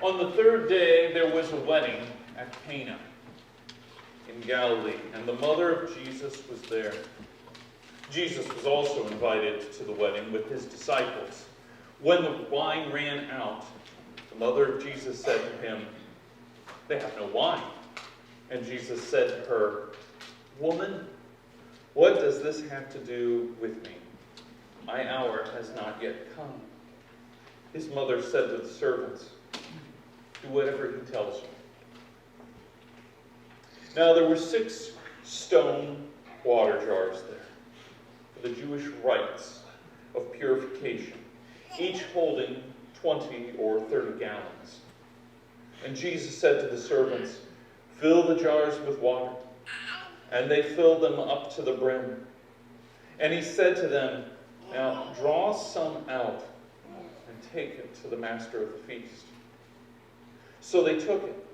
On the third day, there was a wedding at Cana in Galilee, and the mother of Jesus was there. Jesus was also invited to the wedding with his disciples. When the wine ran out, the mother of Jesus said to him, "They have no wine." And Jesus said to her, "Woman, what does this have to do with me? My hour has not yet come." His mother said to the servants, "Do whatever he tells you." Now there were 6 stone water jars there for the Jewish rites of purification, each holding 20 or 30 gallons. And Jesus said to the servants, "Fill the jars with water." And they filled them up to the brim. And he said to them, "Now draw some out and take it to the master of the feast." So they took it.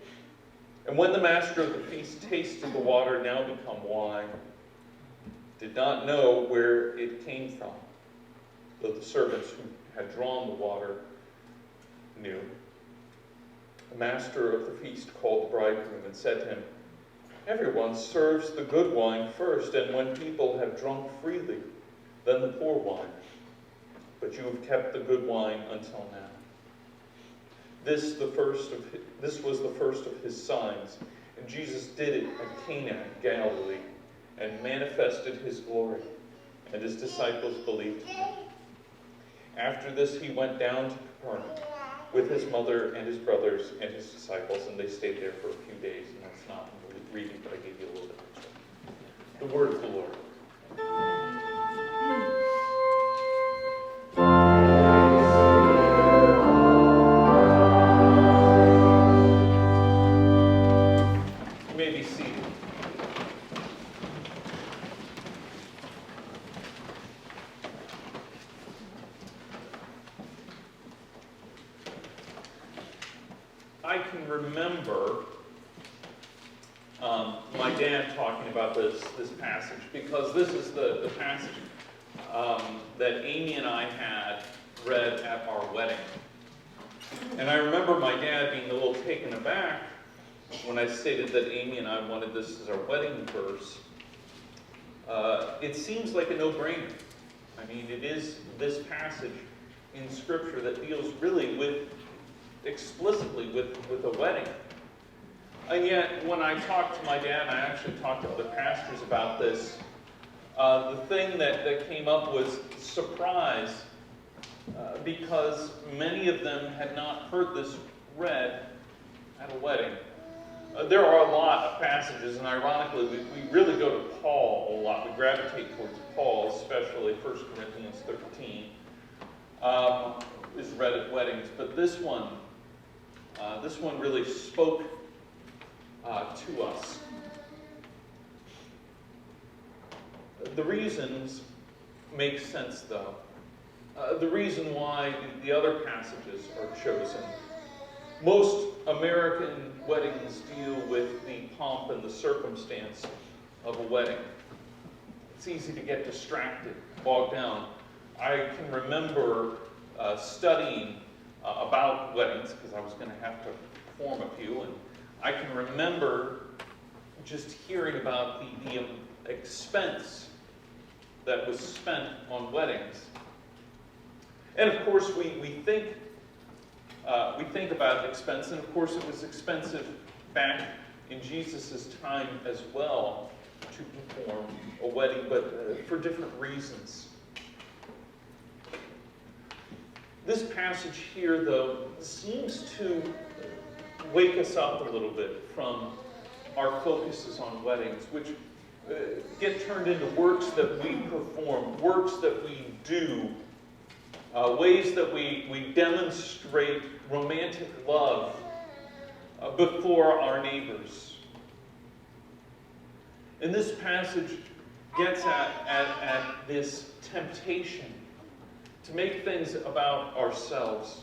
And when the master of the feast tasted the water now become wine, did not know where it came from, though the servants who had drawn the water knew. The master of the feast called the bridegroom and said to him, "Everyone serves the good wine first, and when people have drunk freely, then the poor wine. But you have kept the good wine until now." This was the first of his signs, and Jesus did it at Cana in Galilee, and manifested his glory, and his disciples believed in him. After this he went down to Capernaum with his mother and his brothers and his disciples, and they stayed there for a few days. And that's not in the reading, but I gave you a little bit extra. The word of the Lord. You may be seated. I can remember my dad talking about this passage, because this is the passage that Amy and I had read at our wedding. And I remember my dad being a little taken aback when I stated that Amy and I wanted this as our wedding verse. It seems like a no-brainer. I mean, it is this passage in Scripture that deals really explicitly with a wedding. And yet, when I talked to my dad, and I actually talked to other pastors about this, the thing that came up was surprise, because many of them had not heard this read at a wedding. There are a lot of passages, and ironically, we really go to Paul a lot. We gravitate towards Paul, especially 1 Corinthians 13 is read at weddings. But this one really spoke to us. The reasons make sense, though. The reason why the other passages are chosen. Most American weddings deal with the pomp and the circumstance of a wedding. It's easy to get distracted, bogged down. I can remember studying about weddings, because I was going to have to perform a few, and I can remember just hearing about the expense that was spent on weddings. And of course, we think about expense, and of course it was expensive back in Jesus' time as well to perform a wedding, but for different reasons. This passage here, though, seems to wake us up a little bit from our focuses on weddings, which get turned into works that we perform, works that we do, ways that we demonstrate romantic love before our neighbors. And this passage gets at this temptation to make things about ourselves.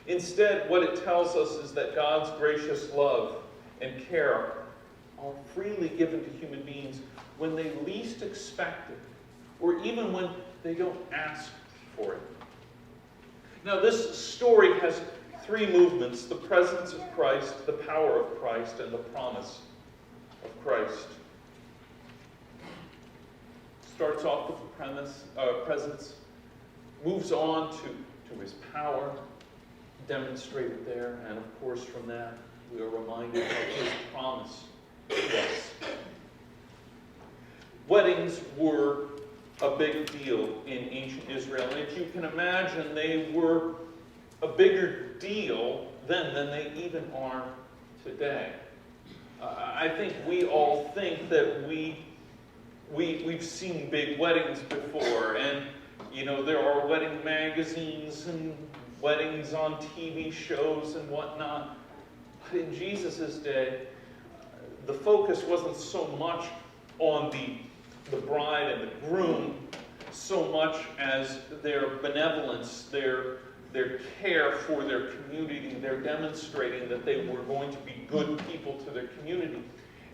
Instead, what it tells us is that God's gracious love and care are freely given to human beings when they least expect it, or even when they don't ask for it. Now, this story has Three movements: the presence of Christ, the power of Christ, and the promise of Christ. Starts off with the presence, moves on to his power, demonstrated there, and of course from that we are reminded of his promise to us. Weddings were a big deal in ancient Israel, and if you can imagine, they were a bigger deal then than they even are today. I think we all think that we've seen big weddings before, and there are wedding magazines and weddings on TV shows and whatnot. But in Jesus' day, the focus wasn't so much on the bride and the groom, so much as their benevolence, their care for their community. They're demonstrating that they were going to be good people to their community.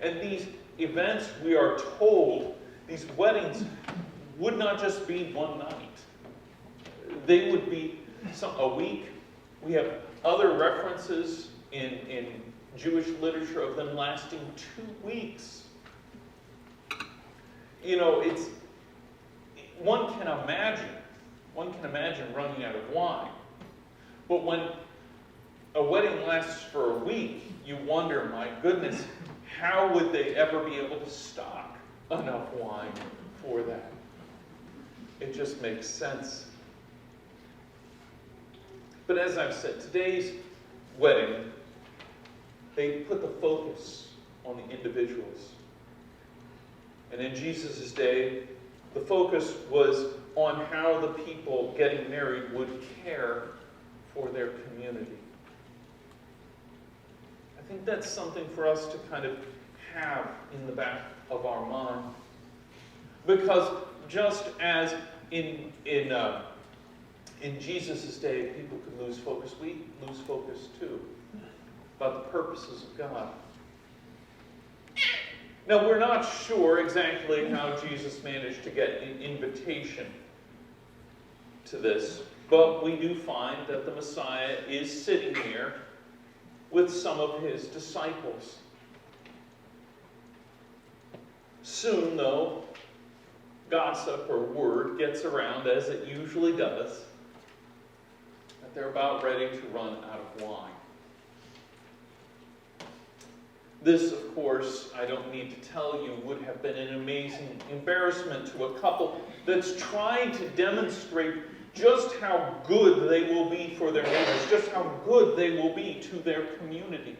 And these events, we are told, these weddings would not just be one night. They would be a week. We have other references in Jewish literature of them lasting 2 weeks. It's one can imagine running out of wine. But when a wedding lasts for a week, you wonder, my goodness, how would they ever be able to stock enough wine for that? It just makes sense. But as I've said, today's wedding, they put the focus on the individuals. And in Jesus' day, the focus was on how the people getting married would care for their community. I think that's something for us to kind of have in the back of our mind. Because just as in Jesus' day, people could lose focus, we lose focus too about the purposes of God. Now, we're not sure exactly how Jesus managed to get an invitation to this, but we do find that the Messiah is sitting here with some of his disciples. Soon, though, gossip or word gets around, as it usually does, that they're about ready to run out of wine. This, of course, I don't need to tell you, would have been an amazing embarrassment to a couple that's trying to demonstrate just how good they will be for their neighbors, just how good they will be to their community.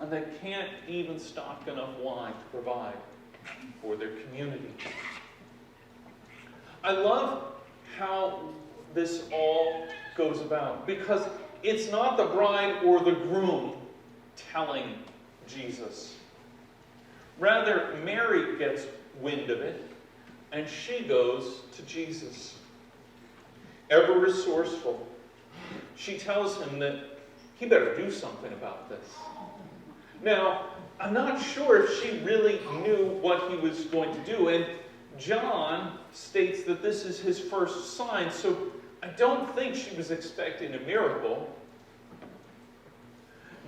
And they can't even stock enough wine to provide for their community. I love how this all goes about, because it's not the bride or the groom telling Jesus. Rather, Mary gets wind of it, and she goes to Jesus. Ever resourceful, she tells him that he better do something about this. Now, I'm not sure if she really knew what he was going to do, and John states that this is his first sign, so I don't think she was expecting a miracle.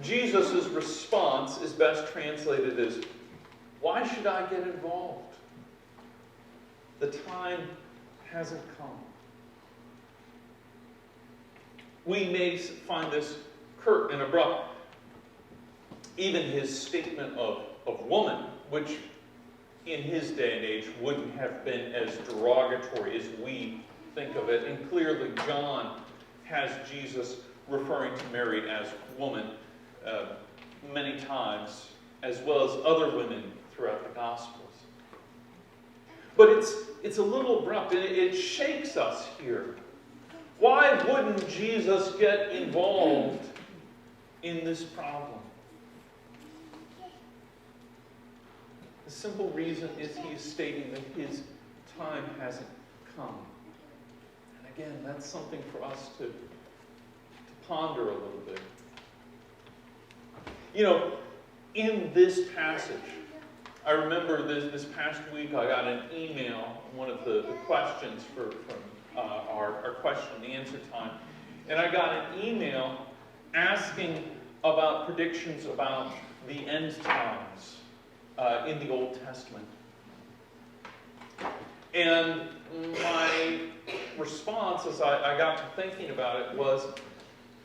Jesus' response is best translated as, "Why should I get involved? The time hasn't come." We may find this curt and abrupt. Even his statement of woman, which in his day and age wouldn't have been as derogatory as we think of it. And clearly John has Jesus referring to Mary as woman many times, as well as other women throughout the Gospels. But it's a little abrupt, and it shakes us here. Why wouldn't Jesus get involved in this problem? The simple reason is he is stating that his time hasn't come. And again, that's something for us to ponder a little bit. In this passage, I remember this past week I got an email, one of the questions from our question and answer time, and I got an email asking about predictions about the end times in the Old Testament. And my response as I got to thinking about it was,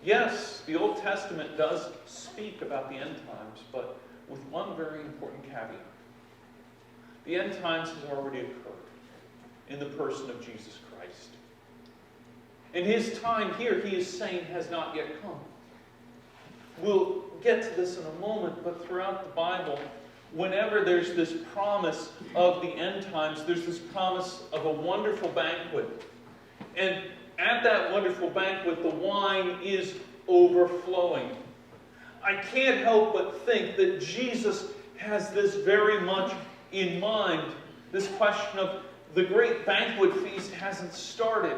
yes, the Old Testament does speak about the end times, but with one very important caveat. The end times has already occurred in the person of Jesus Christ. And his time here, he is saying, has not yet come. We'll get to this in a moment, but throughout the Bible, whenever there's this promise of the end times, there's this promise of a wonderful banquet. And at that wonderful banquet, the wine is overflowing. I can't help but think that Jesus has this very much in mind. This question of the great banquet feast hasn't started.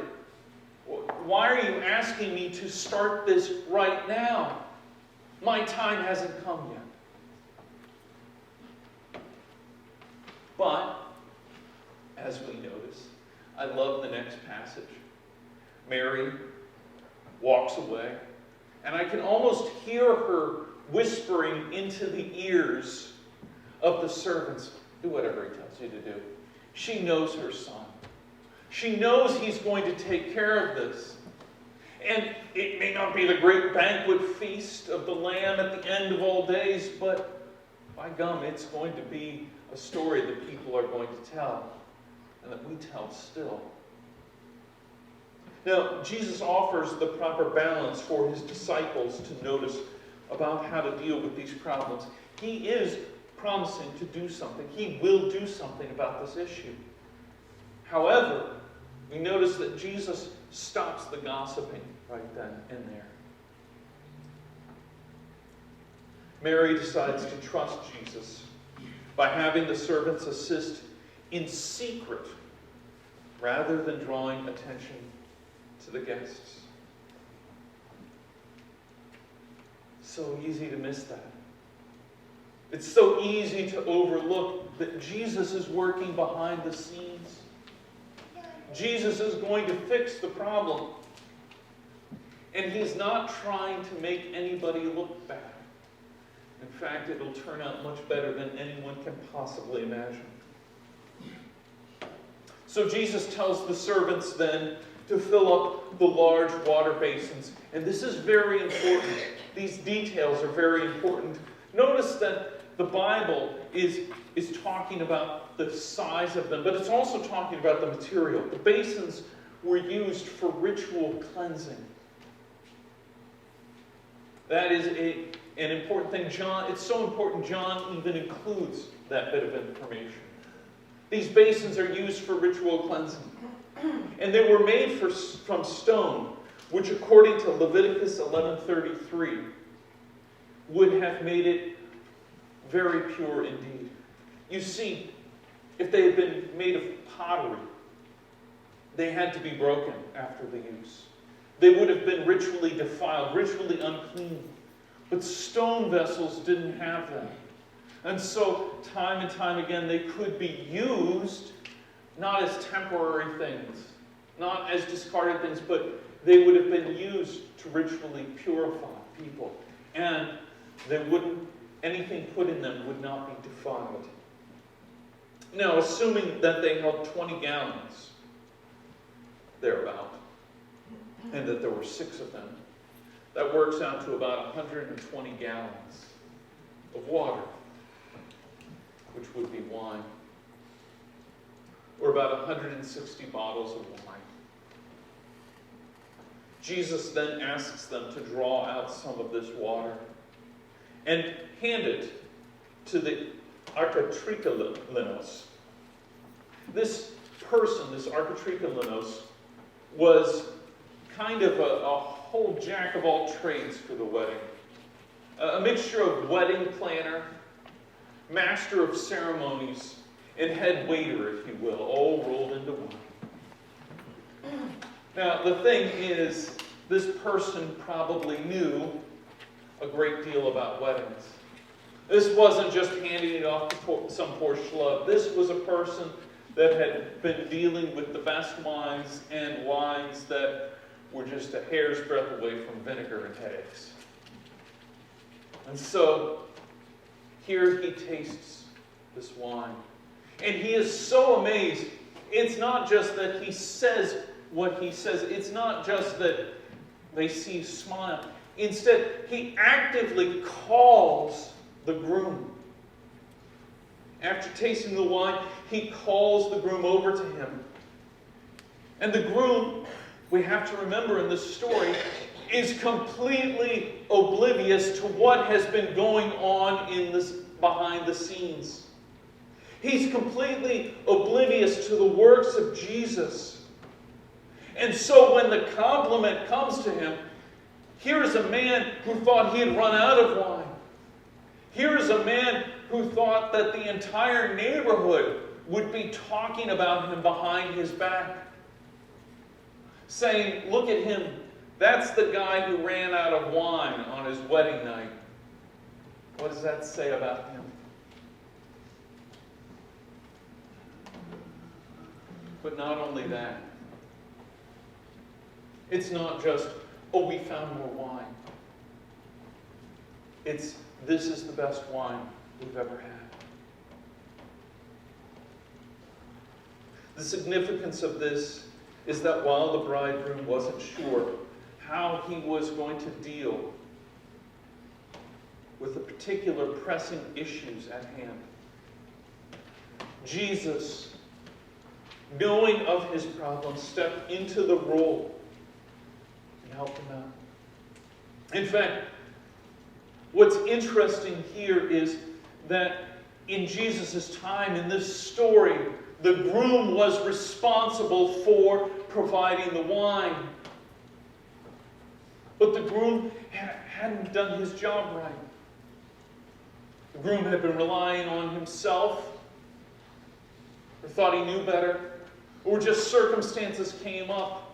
Why are you asking me to start this right now? My time hasn't come yet. But, as we notice, I love the next passage. Mary walks away, and I can almost hear her whispering into the ears of the servants, do whatever he tells you to do. She knows her son. She knows he's going to take care of this. And it may not be the great banquet feast of the Lamb at the end of all days, but by gum, it's going to be a story that people are going to tell, and that we tell still. Now, Jesus offers the proper balance for his disciples to notice about how to deal with these problems. He is promising to do something. He will do something about this issue. However, we notice that Jesus stops the gossiping right then and there. Mary decides to trust Jesus by having the servants assist in secret rather than drawing attention to the guests. So easy to miss that. It's so easy to overlook that Jesus is working behind the scenes. Jesus is going to fix the problem. And he's not trying to make anybody look bad. In fact, it'll turn out much better than anyone can possibly imagine. So Jesus tells the servants then to fill up the large water basins. And this is very important. These details are very important. Notice that the Bible is talking about the size of them, but it's also talking about the material. The basins were used for ritual cleansing. That is an important thing. It's so important John even includes that bit of information. These basins are used for ritual cleansing. And they were made from stone, which according to Leviticus 11:33 would have made it very pure indeed. You see, if they had been made of pottery, they had to be broken after the use. They would have been ritually defiled, ritually unclean. But stone vessels didn't have that. And so, time and time again, they could be used not as temporary things, not as discarded things, but they would have been used to ritually purify people. And anything put in them would not be defiled. Now, assuming that they held 20 gallons, thereabout, and that there were 6 of them, that works out to about 120 gallons of water, which would be wine, or about 160 bottles of wine. Jesus then asks them to draw out some of this water and hand it to the architrikalinos. This person, this architrikalinos, was kind of a whole jack of all trades for the wedding. A mixture of wedding planner, master of ceremonies, and head waiter, if you will, all rolled into one. Now, the thing is, this person probably knew a great deal about weddings. This wasn't just handing it off to some poor schlub. This was a person that had been dealing with the best wines and wines that were just a hair's breadth away from vinegar and headaches. And so, here he tastes this wine. And he is so amazed. It's not just that he says what he says. It's not just that they see a smile. Instead, he actively calls the groom. After tasting the wine, he calls the groom over to him. And the groom, we have to remember in this story, is completely oblivious to what has been going on in this behind the scenes. He's completely oblivious to the works of Jesus. And so when the compliment comes to him, here is a man who thought he had run out of wine. Here is a man who thought that the entire neighborhood would be talking about him behind his back. Saying, look at him, that's the guy who ran out of wine on his wedding night. What does that say about him? But not only that. It's not just, oh, we found more wine. It's, this is the best wine we've ever had. The significance of this is that while the bridegroom wasn't sure how he was going to deal with the particular pressing issues at hand, Jesus, knowing of his problem, stepped into the role and helped him out. In fact, what's interesting here is that in Jesus' time, in this story, the groom was responsible for providing the wine. But the groom hadn't done his job right. The groom had been relying on himself, or thought he knew better, or just circumstances came up.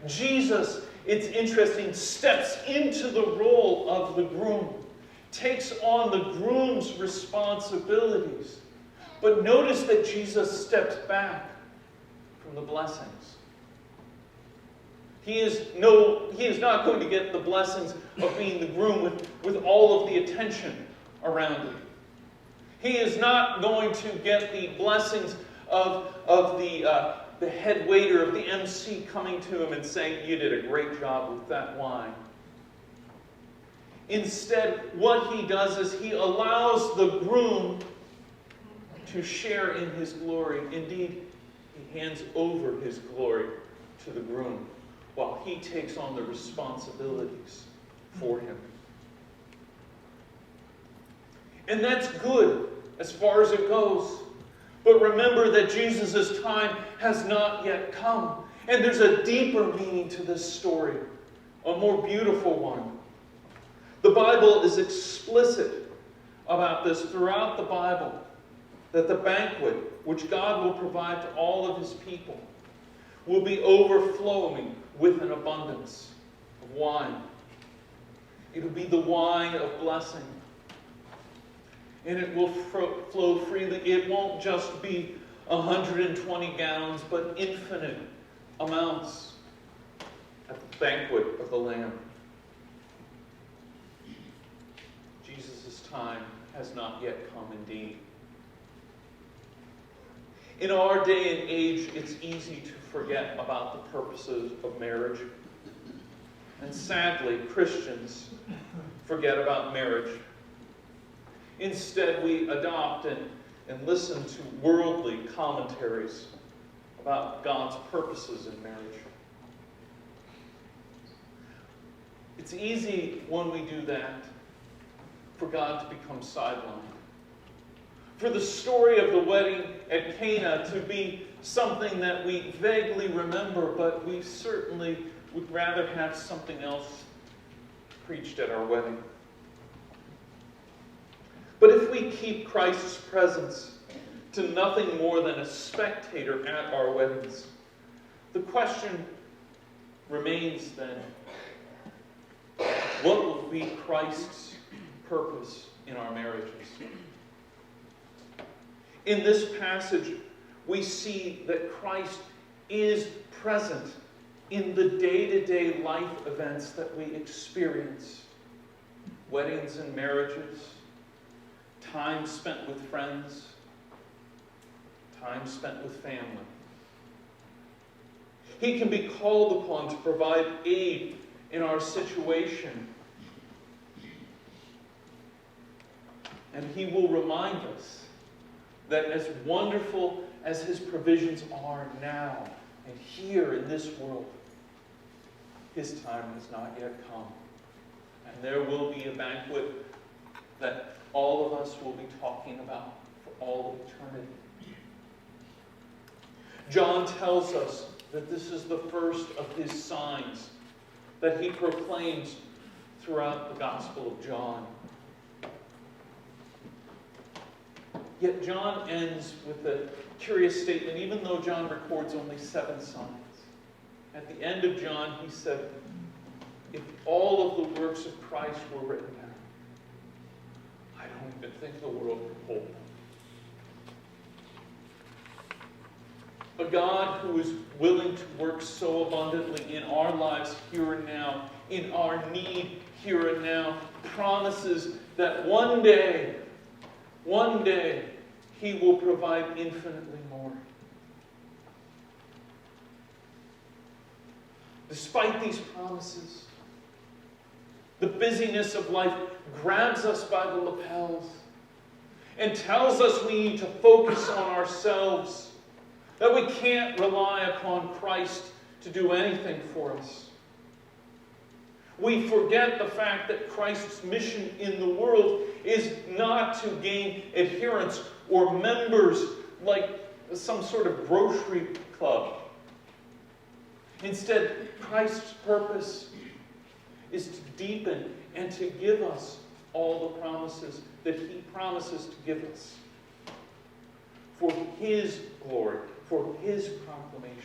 Jesus, it's interesting, steps into the role of the groom, takes on the groom's responsibilities. But notice that Jesus steps back from the blessings. He is not going to get the blessings of being the groom with all of the attention around him. He is not going to get the blessings of the head waiter, of the MC coming to him and saying, you did a great job with that wine. Instead, what he does is he allows the groom to share in his glory. Indeed, he hands over his glory to the groom while he takes on the responsibilities for him. And that's good as far as it goes. But remember that Jesus' time has not yet come. And there's a deeper meaning to this story, a more beautiful one. The Bible is explicit about this throughout the Bible, that the banquet which God will provide to all of his people will be overflowing with an abundance of wine. It will be the wine of blessing. And it will flow freely. It won't just be 120 gallons, but infinite amounts at the banquet of the Lamb. Jesus' time has not yet come indeed. In our day and age, it's easy to forget about the purposes of marriage. And sadly, Christians forget about marriage. Instead, we adopt and listen to worldly commentaries about God's purposes in marriage. It's easy when we do that for God to become sidelined. For the story of the wedding at Cana to be something that we vaguely remember, but we certainly would rather have something else preached at our wedding. But if we keep Christ's presence to nothing more than a spectator at our weddings, the question remains then, what will be Christ's purpose in our marriages? In this passage, we see that Christ is present in the day-to-day life events that we experience. weddings and marriages, time spent with friends, time spent with family. He can be called upon to provide aid in our situation. And He will remind us that as wonderful as His provisions are now and here in this world, His time has not yet come. And there will be a banquet that all of us will be talking about for all of eternity. John tells us that this is the first of His signs that He proclaims throughout the Gospel of John. Yet John ends with a curious statement, even though John records only 7 signs. At the end of John, he said, if all of the works of Christ were written down, I don't even think the world could hold them. A God who is willing to work so abundantly in our lives here and now, in our need here and now, promises that one day, He will provide infinitely more. Despite these promises, the busyness of life grabs us by the lapels and tells us we need to focus on ourselves, that we can't rely upon Christ to do anything for us. We forget the fact that Christ's mission in the world is not to gain adherents or members like some sort of grocery club. Instead, Christ's purpose is to deepen and to give us all the promises that He promises to give us for His glory, for His proclamation.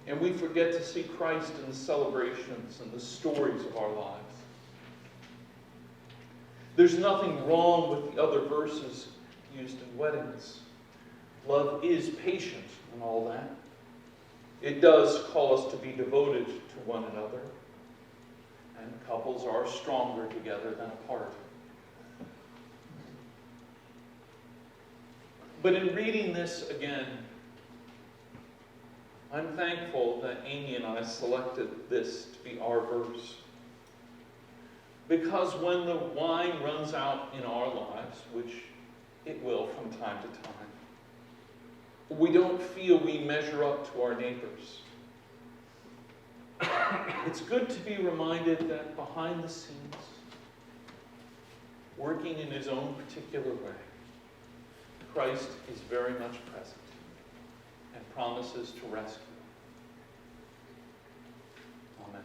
And we forget to see Christ in the celebrations and the stories of our lives. There's nothing wrong with the other verses used in weddings. Love is patient and all that. It does call us to be devoted to one another. And couples are stronger together than apart. But in reading this again, I'm thankful that Amy and I selected this to be our verse. Because when the wine runs out in our lives, which it will from time to time, we don't feel we measure up to our neighbors. It's good to be reminded that behind the scenes, working in His own particular way, Christ is very much present and promises to rescue. Amen.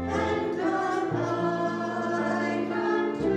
And a light unto